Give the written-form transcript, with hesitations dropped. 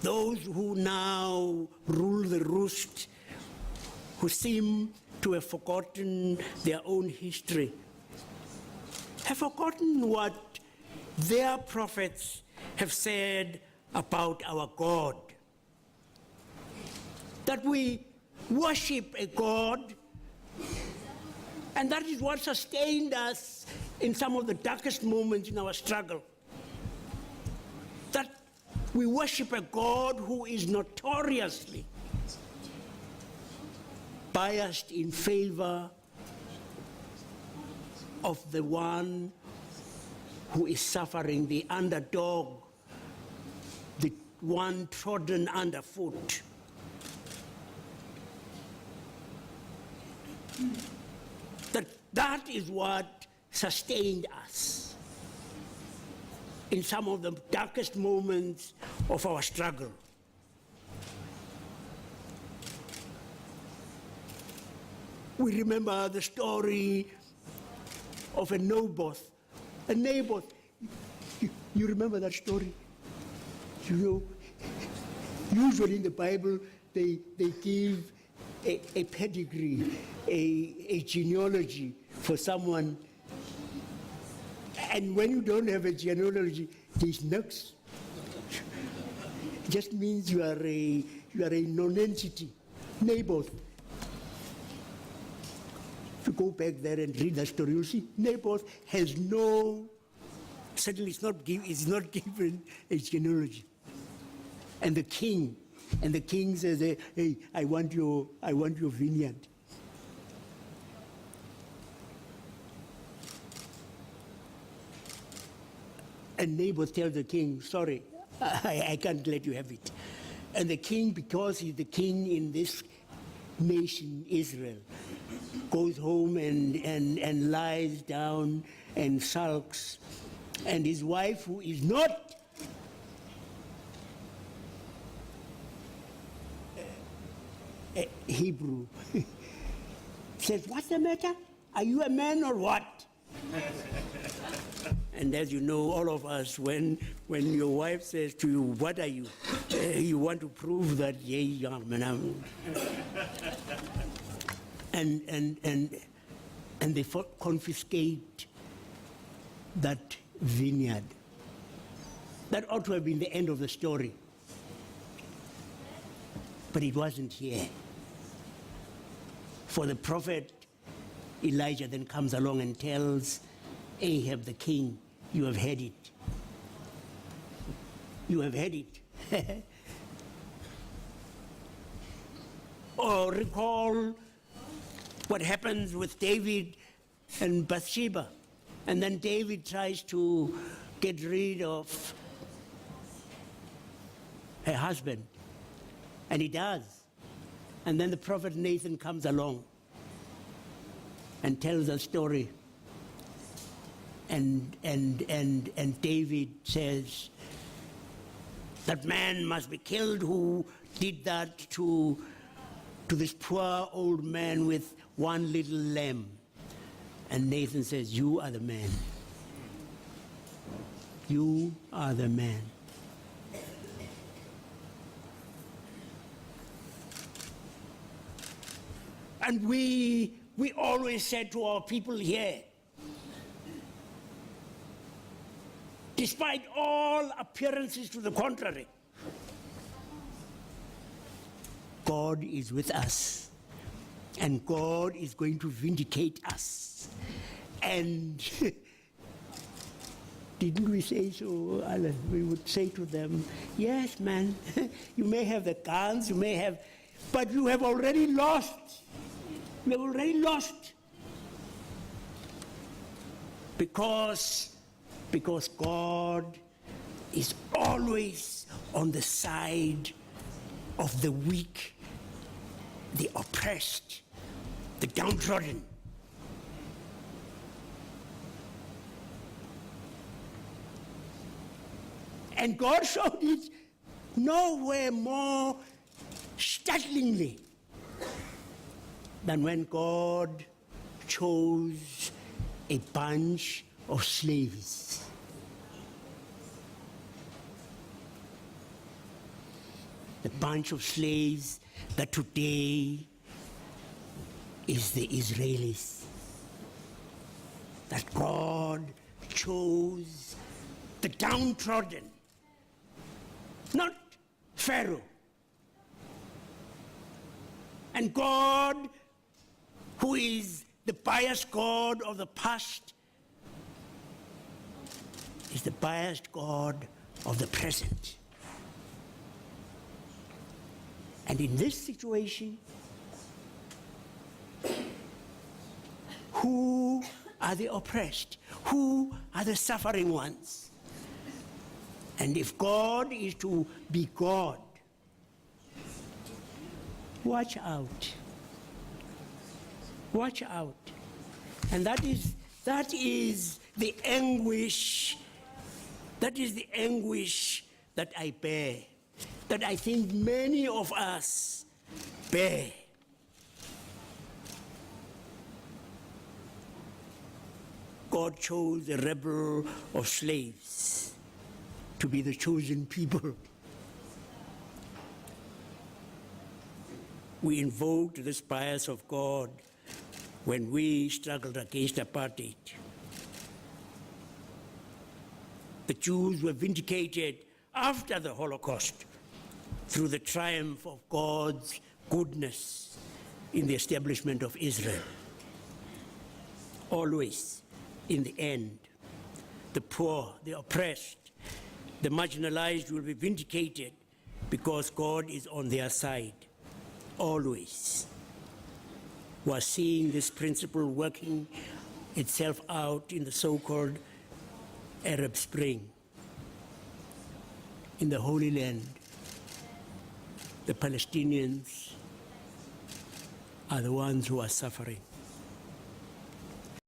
those who now rule the roost, who seem to have forgotten their own history, have forgotten what their prophets have said about our God. That we worship a God, and that is what sustained us in some of the darkest moments in our struggle. That we worship a God who is notoriously biased in favor of the one who is suffering, the underdog, the one trodden underfoot. That is what sustained us in some of the darkest moments of our struggle. We remember the story of a Naboth. A Naboth. You remember that story? You know, usually in the Bible they give a pedigree, a genealogy for someone. And when you don't have a genealogy, there's nux. It just means you are a non-entity. Naboth. If you go back there and read that story, you'll see Naboth has certainly is not given a genealogy. And the king says, hey, I want your vineyard. And Naboth tells the king, sorry, I can't let you have it. And the king, because he's the king in this nation, Israel, goes home and lies down and sulks. And his wife, who is not Hebrew, says, what's the matter? Are you a man or what? And as you know, all of us, when your wife says to you, what are you? You want to prove that, yeah, man. And they confiscate that vineyard. That ought to have been the end of the story. But it wasn't here. For the prophet Elijah then comes along and tells Ahab the king, you have had it. You have had it. Or recall what happens with David and Bathsheba. And then David tries to get rid of her husband. And he does. And then the prophet Nathan comes along and tells a story. And David says, that man must be killed who did that to this poor old man with one little lamb. And Nathan says, you are the man. You are the man. And we always said to our people here, despite all appearances to the contrary, God is with us, and God is going to vindicate us. And didn't we say so, Alan? We would say to them, yes, man, you may have the guns, but you have already lost. You have already lost. Because God is always on the side of the weak, the oppressed, the downtrodden. And God showed it nowhere more startlingly than when God chose a bunch of slaves. the bunch of slaves that today is the Israelis. That God chose the downtrodden, not Pharaoh. And God, who is the biased God of the past, is the biased God of the present. And in this situation, who are the oppressed? Who are the suffering ones? And if God is to be God, watch out. Watch out. And that is the anguish. That is the anguish that I bear, that I think many of us bear. God chose a rebel of slaves to be the chosen people. We invoked this bias of God when we struggled against apartheid. The Jews were vindicated after the Holocaust through the triumph of God's goodness in the establishment of Israel. Always, in the end, the poor, the oppressed, the marginalized will be vindicated because God is on their side. Always. We're seeing this principle working itself out in the so-called Arab Spring. In the Holy Land, the Palestinians are the ones who are suffering.